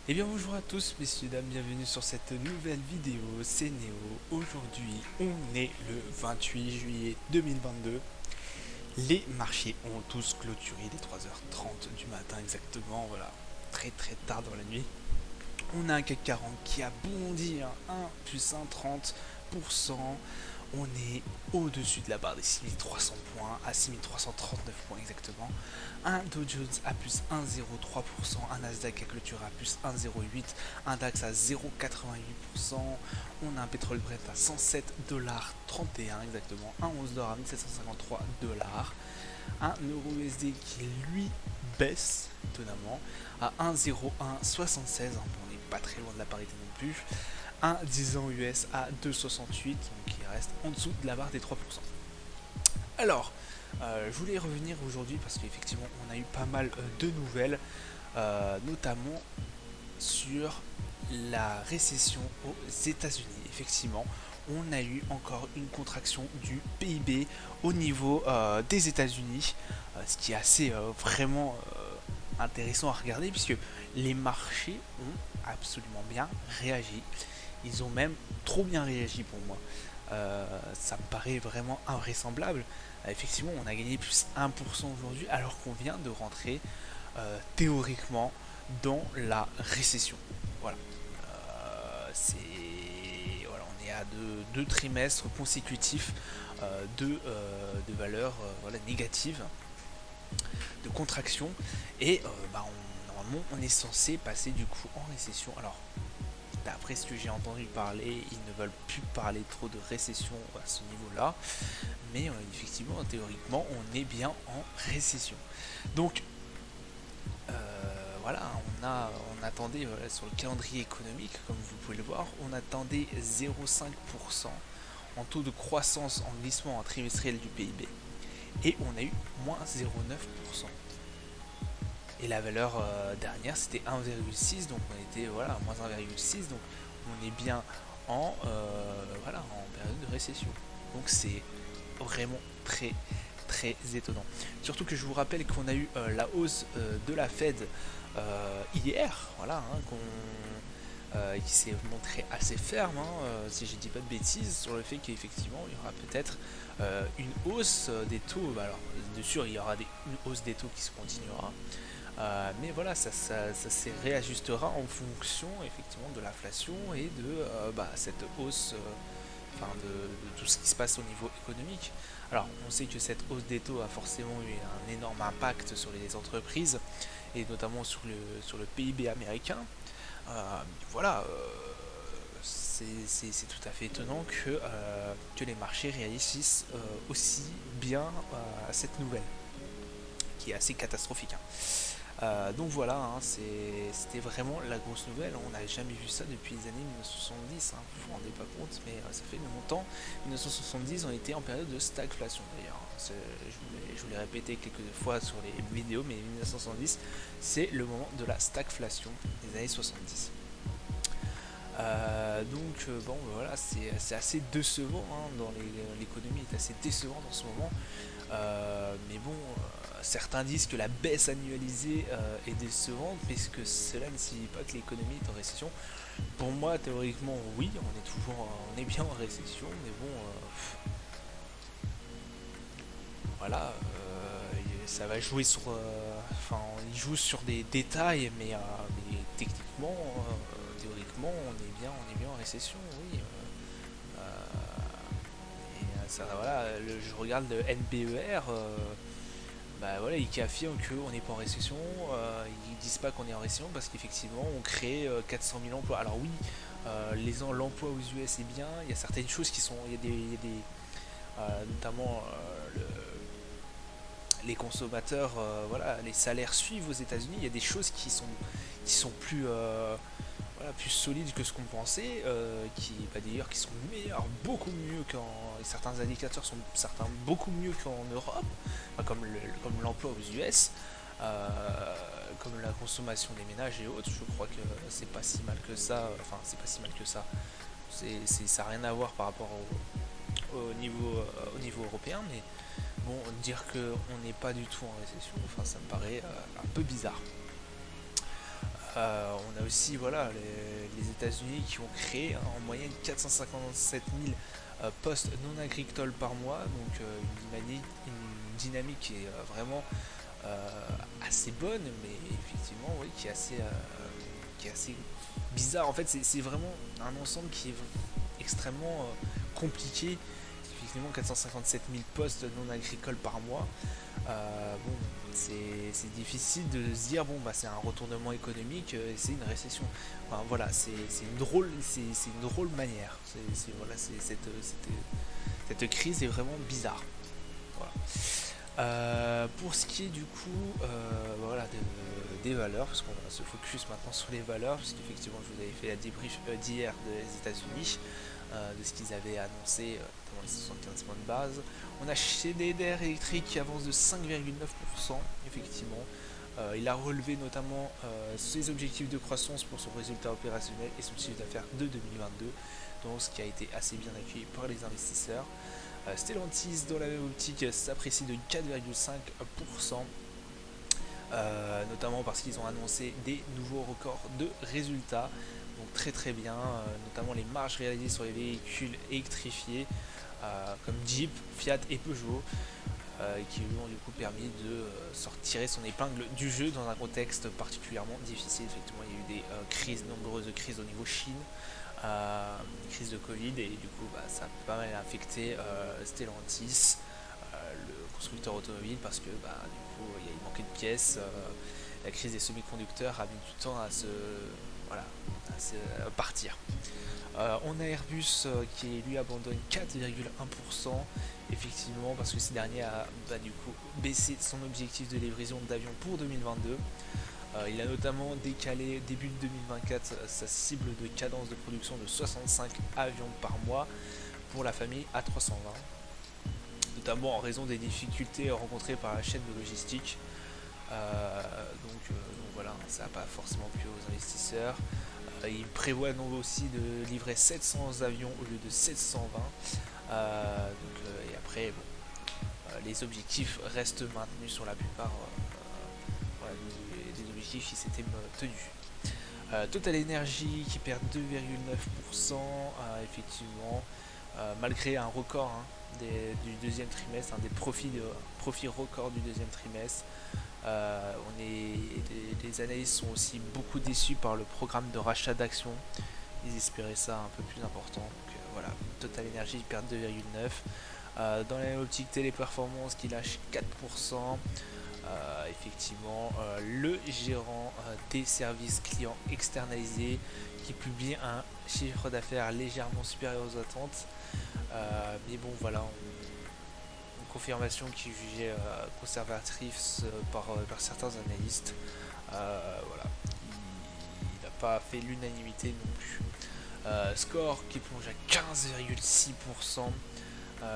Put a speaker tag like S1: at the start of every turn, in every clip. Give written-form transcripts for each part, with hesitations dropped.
S1: Eh bien bonjour à tous messieurs dames, bienvenue sur cette nouvelle vidéo, c'est Néo. Aujourd'hui on est le 28 juillet 2022. Les marchés ont tous clôturé dès 3h30 du matin exactement, voilà, très très tard dans la nuit. On a un CAC 40 qui a bondi 1 plus 1,30%. On est au-dessus de la barre des 6300 points, à 6339 points exactement. Un Dow Jones à plus 1,03%, un Nasdaq à clôture à plus 1,08%, un DAX à 0,88%. On a un pétrole Brent à 107,31$ exactement, un once d'or à 1753$, un euro USD qui lui baisse étonnamment à 1,0176, on n'est pas très loin de la parité non plus, un 10 ans US à 2,68, donc qui reste en dessous de la barre des 3%. Alors, je voulais revenir aujourd'hui parce qu'effectivement on a eu pas mal de nouvelles, notamment sur la récession aux États-Unis. Effectivement, on a eu encore une contraction du PIB au niveau des États-Unis, ce qui est assez vraiment intéressant à regarder puisque les marchés ont absolument bien réagi. Ils ont même trop bien réagi pour moi. Ça me paraît vraiment invraisemblable. Effectivement, on a gagné plus 1% aujourd'hui alors qu'on vient de rentrer théoriquement dans la récession. Voilà. Voilà, on est à deux trimestres consécutifs de valeurs voilà, négatives, de contraction, et normalement on est censé passer du coup en récession. Alors d'après ce que j'ai entendu parler, ils ne veulent plus parler trop de récession à ce niveau-là, mais effectivement, théoriquement, on est bien en récession. Donc voilà, on attendait sur le calendrier économique, comme vous pouvez le voir, on attendait 0,5% en taux de croissance en glissement trimestriel du PIB, et on a eu moins 0,9%. Et la valeur dernière c'était 1,6, donc on était voilà à moins 1,6, donc on est bien voilà, en période de récession. Donc c'est vraiment très très étonnant. Surtout que je vous rappelle qu'on a eu la hausse de la Fed hier, voilà, qui s'est montré assez ferme, si je dis pas de bêtises, sur le fait qu'effectivement il y aura peut-être une hausse des taux. Alors de sûr il y aura une hausse des taux qui se continuera, mais voilà, ça se réajustera en fonction effectivement de l'inflation et de cette hausse, de tout ce qui se passe au niveau économique. Alors on sait que cette hausse des taux a forcément eu un énorme impact sur les entreprises et notamment sur le PIB américain. Voilà, c'est tout à fait étonnant que les marchés réagissent aussi bien à cette nouvelle, qui est assez catastrophique. Donc voilà, c'était vraiment la grosse nouvelle. On n'a jamais vu ça depuis les années 1970, vous vous rendez pas compte, mais ça fait longtemps. 1970, on était en période de stagflation d'ailleurs. Je vous l'ai répété quelques fois sur les vidéos, mais 1970, c'est le moment de la stagflation des années 70. Bon voilà, c'est assez décevant, dans l'économie est assez décevante en ce moment. Mais bon, certains disent que la baisse annualisée est décevante, puisque cela ne signifie pas que l'économie est en récession. Pour moi, théoriquement, oui, on est bien en récession, mais bon, voilà, ça va jouer sur, il joue sur des détails, mais techniquement, théoriquement, on est bien en récession, oui. Ça, voilà, je regarde le NBER. Voilà, qui affirme qu'on n'est pas en récession. Ils disent pas qu'on est en récession parce qu'effectivement on crée 400 000 emplois. Alors oui, l'emploi aux US est bien. Il y a certaines choses qui sont, il y a des notamment les consommateurs, voilà, les salaires suivent aux États-Unis. Il y a des choses qui sont plus voilà, plus solides que ce qu'on pensait, d'ailleurs qui sont meilleurs, beaucoup mieux certains indicateurs sont beaucoup mieux qu'en Europe, comme l'emploi aux US, comme la consommation des ménages et autres. Je crois que c'est pas si mal que ça. Enfin, c'est pas si mal que ça. Ça n'a rien à voir par rapport au niveau européen, mais bon, dire qu'on n'est pas du tout en récession, enfin, ça me paraît un peu bizarre. On a aussi voilà, les États-Unis qui ont créé en moyenne 457 000 postes non agricoles par mois, donc une dynamique qui est vraiment assez bonne, mais effectivement oui, qui est assez bizarre. En fait, c'est vraiment un ensemble qui est extrêmement compliqué. Effectivement, 457 000 postes non agricoles par mois. Bon, c'est difficile de se dire bon bah c'est un retournement économique et c'est une récession. Enfin voilà, c'est une drôle manière. Voilà, cette crise est vraiment bizarre. Voilà. Pour ce qui est du coup voilà, des valeurs, parce qu'on va se focus maintenant sur les valeurs, parce qu'effectivement je vous avais fait la débrief d'hier des États-Unis, de ce qu'ils avaient annoncé, notamment les 75 points de base. On a Schneider Electric qui avance de 5,9%, effectivement. Il a relevé notamment ses objectifs de croissance pour son résultat opérationnel et son chiffre d'affaires de 2022, donc ce qui a été assez bien accueilli par les investisseurs. Stellantis, dans la même optique, s'apprécie de 4,5%, notamment parce qu'ils ont annoncé des nouveaux records de résultats, donc très très bien, notamment les marges réalisées sur les véhicules électrifiés comme Jeep, Fiat et Peugeot, qui lui ont du coup permis de tirer son épingle du jeu dans un contexte particulièrement difficile. Effectivement, il y a eu des nombreuses crises au niveau Chine, une crise de Covid, et du coup ça a pas mal affecté Stellantis, le constructeur automobile, parce que du coup il manquait de pièces. La crise des semi-conducteurs a mis du temps à se partir. On a Airbus qui lui abandonne 4,1%, effectivement parce que ce dernier a du coup baissé son objectif de livraison d'avions pour 2022. Il a notamment décalé début de 2024 sa cible de cadence de production de 65 avions par mois pour la famille A320, notamment en raison des difficultés rencontrées par la chaîne de logistique. Donc voilà, ça n'a pas forcément plu aux investisseurs. Il prévoit donc aussi de livrer 700 avions au lieu de 720. Et après, bon, les objectifs restent maintenus sur la plupart voilà, des objectifs qui s'étaient tenus. Total Energy qui perd 2,9%, effectivement, malgré un record du deuxième trimestre, des profits records du deuxième trimestre. Les analystes sont aussi beaucoup déçus par le programme de rachat d'actions. Ils espéraient ça un peu plus important. Donc voilà, Total Energy perd 2,9%. Dans la même optique, Téléperformance qui lâche 4%. Effectivement, le gérant des services clients externalisés qui publie un chiffre d'affaires légèrement supérieur aux attentes. Mais bon, voilà, une confirmation qui est jugée conservatrice par certains analystes. Voilà, il n'a pas fait l'unanimité non plus. Score qui plonge à 15,6%.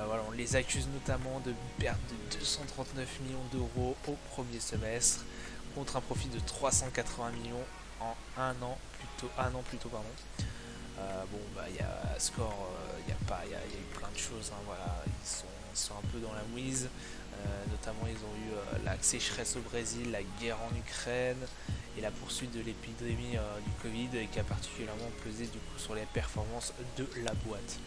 S1: Voilà, on les accuse notamment de perte de 239 millions d'euros au premier semestre contre un profit de 380 millions en un an plus tôt, pardon. Il y a Score, il y a eu plein de choses, voilà, ils sont un peu dans la mouise. Notamment ils ont eu la sécheresse au Brésil, la guerre en Ukraine et la poursuite de l'épidémie du Covid, qui a particulièrement pesé du coup sur les performances de la boîte.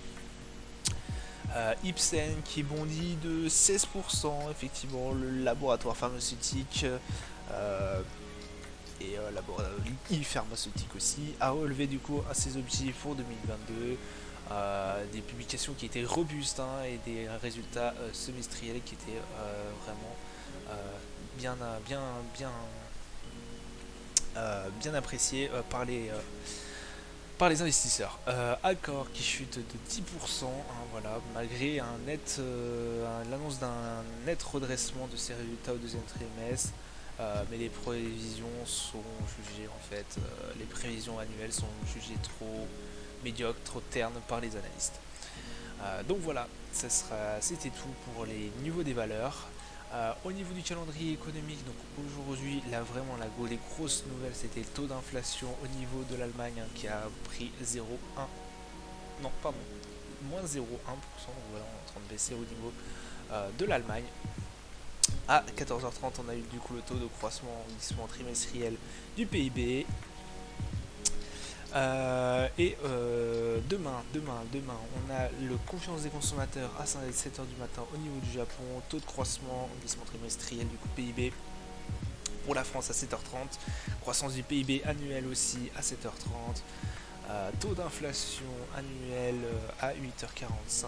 S1: Ipsen qui bondit de 16%, effectivement, le laboratoire pharmaceutique et pharmaceutique aussi a relevé du coup à ses objectifs pour 2022. Des publications qui étaient robustes et des résultats semestriels qui étaient vraiment bien appréciés par les investisseurs. Accor qui chute de 10%, voilà, malgré l'annonce d'un net redressement de ses résultats au deuxième trimestre. Mais les prévisions sont jugées les prévisions annuelles sont jugées trop médiocres, trop ternes par les analystes. Donc voilà, c'était tout pour les niveaux des valeurs. Au niveau du calendrier économique, donc aujourd'hui, les grosses nouvelles, c'était le taux d'inflation au niveau de l'Allemagne qui a pris moins 0,1%, donc voilà, on est en train de baisser au niveau de l'Allemagne. À 14h30, on a eu du coup le taux de croissance trimestriel du PIB Demain, on a le confiance des consommateurs à 7h du matin au niveau du Japon, taux de croissance, glissement trimestriel du coup PIB pour la France à 7h30, croissance du PIB annuel aussi à 7h30, taux d'inflation annuel à 8h45,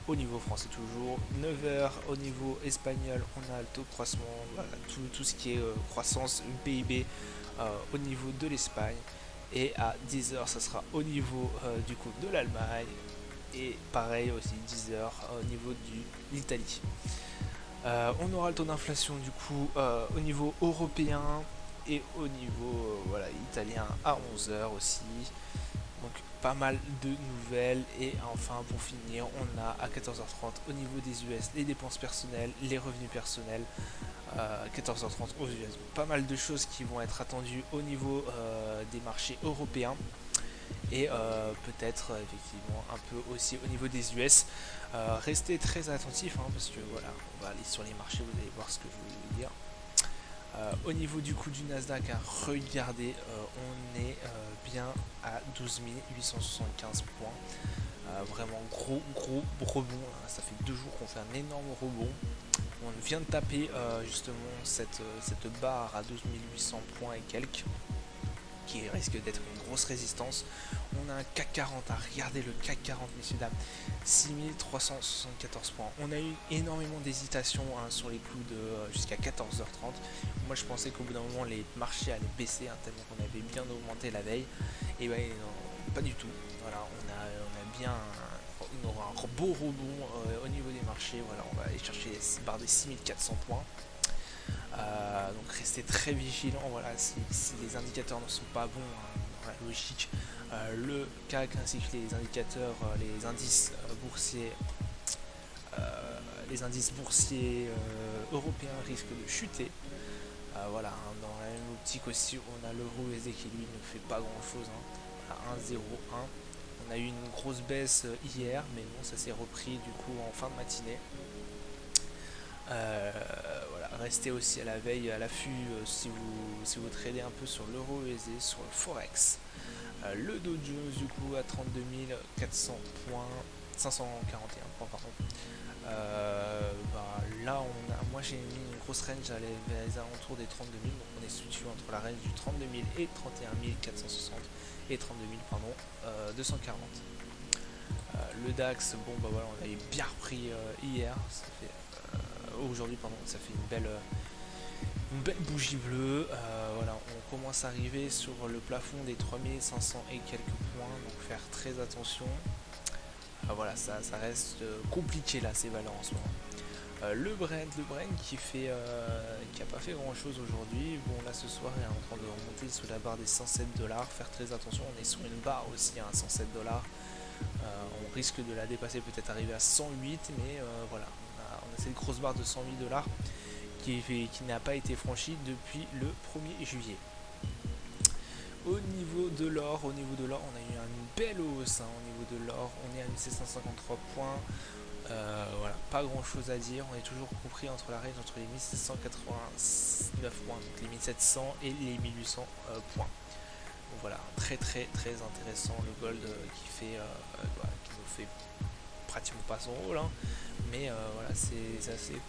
S1: au niveau français toujours, 9h au niveau espagnol, on a le taux de croissance, voilà, tout ce qui est croissance PIB au niveau de l'Espagne. Et à 10h, ça sera au niveau du coup de l'Allemagne. Et pareil aussi 10h au niveau de l'Italie. On aura le taux d'inflation du coup au niveau européen et au niveau voilà, italien à 11h aussi. Donc pas mal de nouvelles. Et enfin pour finir, on a à 14h30 au niveau des US les dépenses personnelles, les revenus personnels. 14h30 aux US. Pas mal de choses qui vont être attendues au niveau des marchés européens et peut-être effectivement un peu aussi au niveau des US. Restez très attentifs parce que voilà, on va aller sur les marchés, vous allez voir ce que je voulais vous dire. Au niveau du coup du Nasdaq, regardez, on est bien à 12 875 points. Vraiment gros rebond, ça fait 2 jours qu'on fait un énorme rebond. On vient de taper justement cette barre à 12 800 points et quelques, qui risque d'être une grosse résistance. On a un CAC 40, regardez le CAC 40 messieurs dames, 6374 points. On a eu énormément d'hésitation sur les coups de jusqu'à 14h30. Moi je pensais qu'au bout d'un moment les marchés allaient baisser, tellement qu'on avait bien augmenté la veille. Et ben non, pas du tout. Voilà, on a bien on aura un beau rebond au niveau des marchés. Voilà, on va aller chercher les barres des 6400 points. Donc restez très vigilants. Voilà, si les indicateurs ne sont pas bons, dans la logique, le CAC ainsi que les indicateurs, les indices boursiers, européens risquent de chuter. Voilà, dans la même optique aussi, on a l'euro USD qui lui ne fait pas grand chose, à 1,01. On a eu une grosse baisse hier, mais bon, ça s'est repris du coup en fin de matinée. Voilà, restez aussi à la veille, à l'affût si vous tradez un peu sur l'euro USD, sur le Forex. Le Dow Jones du coup à 32 400 points, 541 points pardon. Là moi j'ai mis une grosse range à les alentours des 32 000, donc on est situé entre la range du 32 000 et 31 460 et 32 000 pardon, 240. Le DAX, bon bah voilà, on avait bien repris hier, ça fait aujourd'hui pardon, ça fait une belle bougie bleue. Voilà, on commence à arriver sur le plafond des 3500 et quelques points, donc faire très attention. Voilà, ça reste compliqué là ces valeurs en ce moment. Le Brent qui a pas fait grand chose aujourd'hui. Bon là ce soir il est en train de remonter sous la barre des 107 $. Faire très attention, on est sur une barre aussi à 107 $. On risque de la dépasser, peut-être arriver à 108, mais voilà, on a cette grosse barre de 108 $ qui n'a pas été franchie depuis le 1er juillet. Au niveau de l'or, on a eu une belle hausse. Au niveau de l'or, on est à 1753 points. Voilà, pas grand chose à dire. On est toujours compris entre la range entre les 1789 points, donc les 1700 et les 1800 points. Donc voilà, très intéressant le gold qui nous fait pratiquement pas son rôle, mais voilà, c'est assez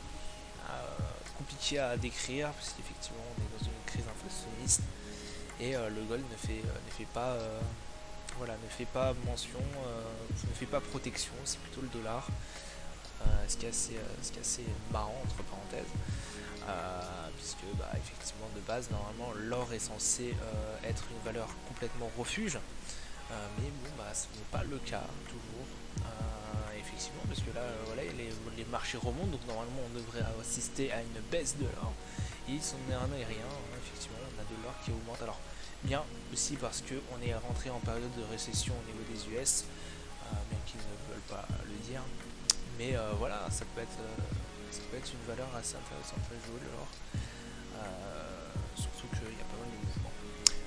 S1: compliqué à décrire parce qu'effectivement on est dans une crise inflationniste et le gold ne fait pas mention, ne fait pas protection, c'est plutôt le dollar, ce qui est assez marrant entre parenthèses. Puisque effectivement de base normalement l'or est censé être une valeur complètement refuge, mais bon ce n'est pas le cas toujours, effectivement, parce que là voilà, les marchés remontent, donc normalement on devrait assister à une baisse de l'or, et il s'en est rien, effectivement on a de l'or qui augmente, alors bien aussi parce qu'on est rentré en période de récession au niveau des US, bien qu'ils ne veulent pas le dire, mais voilà, ça peut être une valeur assez intéressante à jouer l'or, surtout qu'il y a pas mal de mouvements.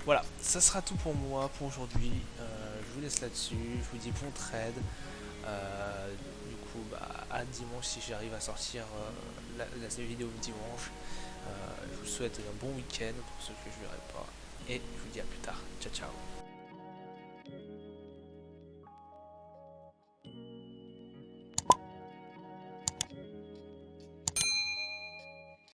S1: Voilà, ça sera tout pour moi pour aujourd'hui. Je vous laisse là-dessus, je vous dis bon trade. Du coup à dimanche si j'arrive à sortir la vidéo dimanche. Je vous souhaite un bon week-end pour ceux que je verrai pas et je vous dis à plus tard. Ciao ciao.